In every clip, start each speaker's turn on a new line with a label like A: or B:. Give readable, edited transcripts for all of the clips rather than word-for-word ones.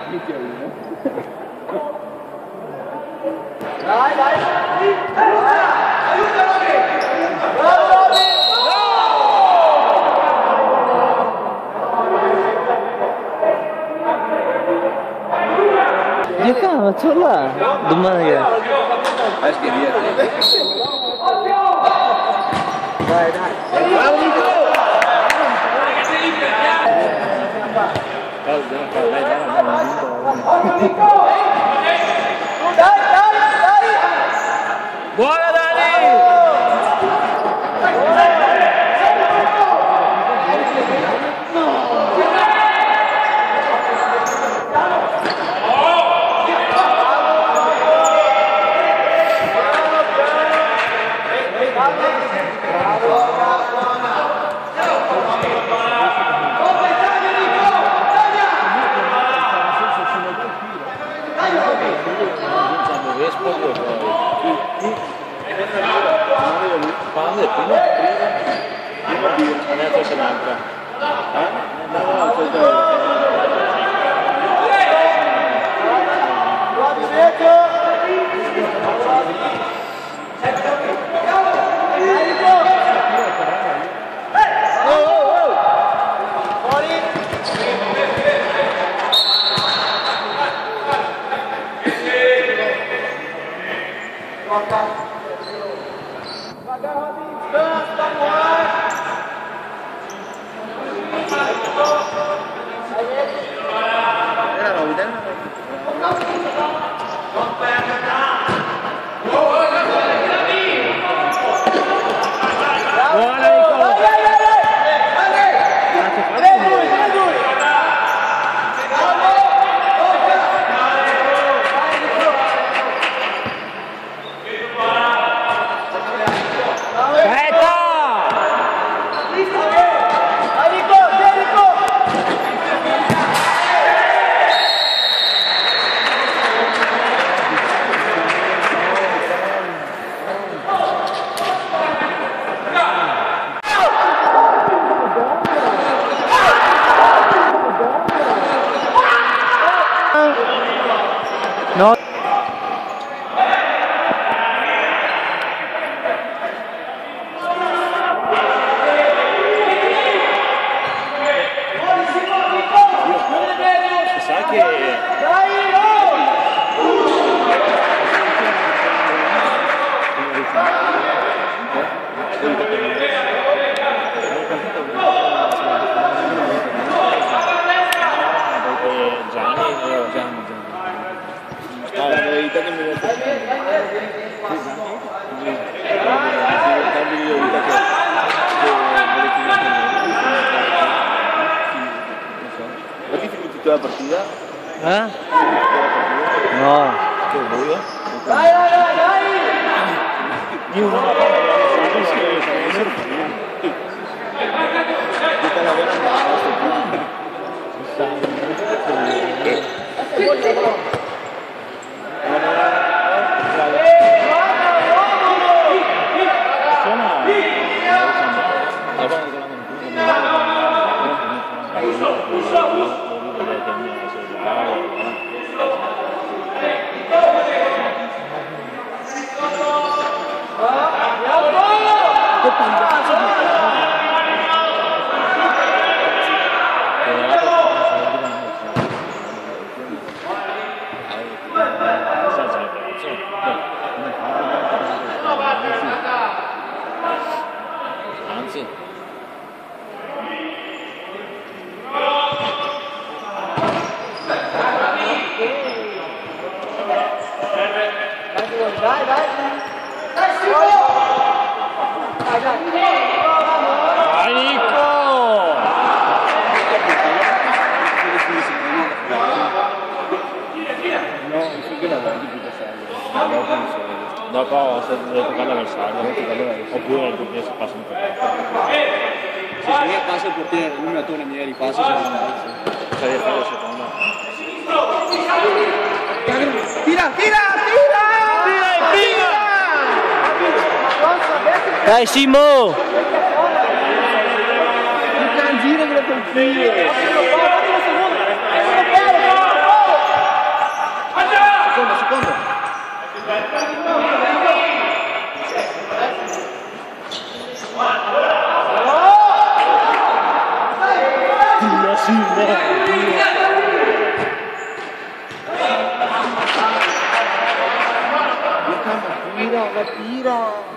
A: Dai, dai! Aiutami! Bravo, Robby!
B: Dia kan macam lah. Demam ya.
C: Ayo sikit dia.
A: Dah, dah.
C: Bravo Nico.
B: Bola Dani. No.
C: La partida?
B: ¿Ah? No.
C: Qué bueno.
A: Dai, dai, dai, dai!
C: Ni uno no para
A: Dai, dai! Dai, Simo! Dai, dai!
B: Vai Nico!
D: Dopo se deve toccare l'avversario oppure il portiere si passa un po'.
C: Se si passa il portiere, lui mi torna miei ripassi se
D: Sai fare la seconda.
A: Tira, tira, tira!
B: Dai Simo!
C: Il canzino che lo confio!
A: tira.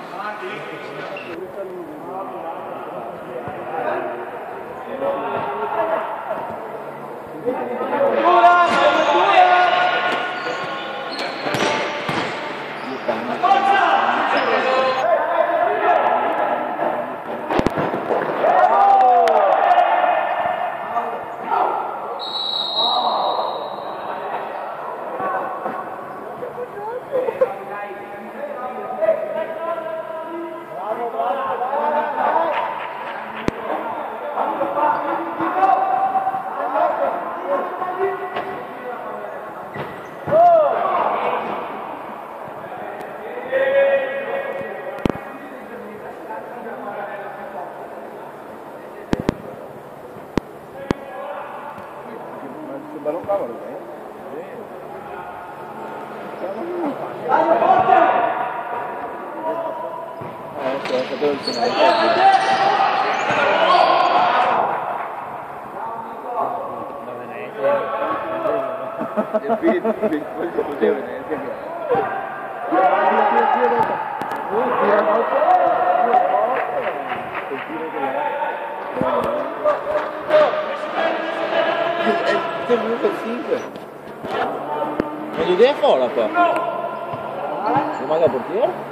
C: Ma tu che fa qua? Non manca il portiere?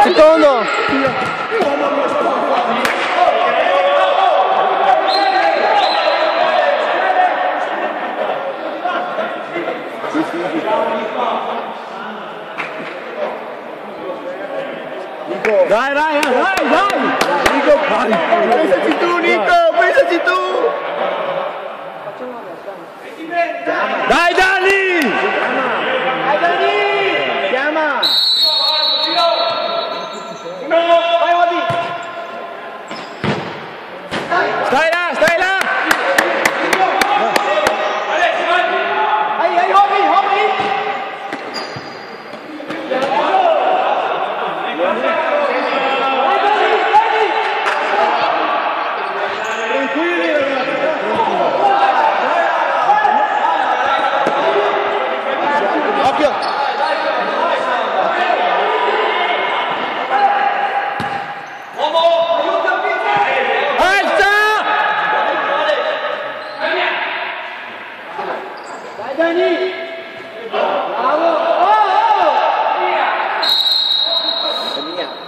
B: Secondo! Dai, dai, dai, dai! Nico, vai! Pensaci tu, Nico! Pensaci tu! Dai, Dani! Dai, Dani! Chiama! Stai là, stai là! Ai, Hobby, Hobby! Tranquilli ragazzi! Occhio! Dani! Bravo! Oh! È mia!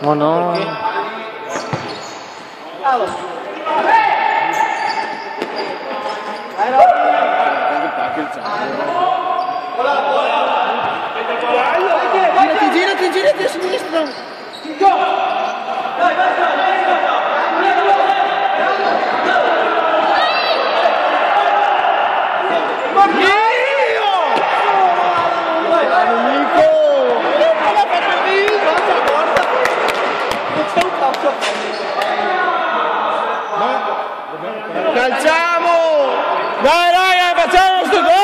A: Oh no! Vai Robby!
B: Calciamo! Dai, facciamo sto gol!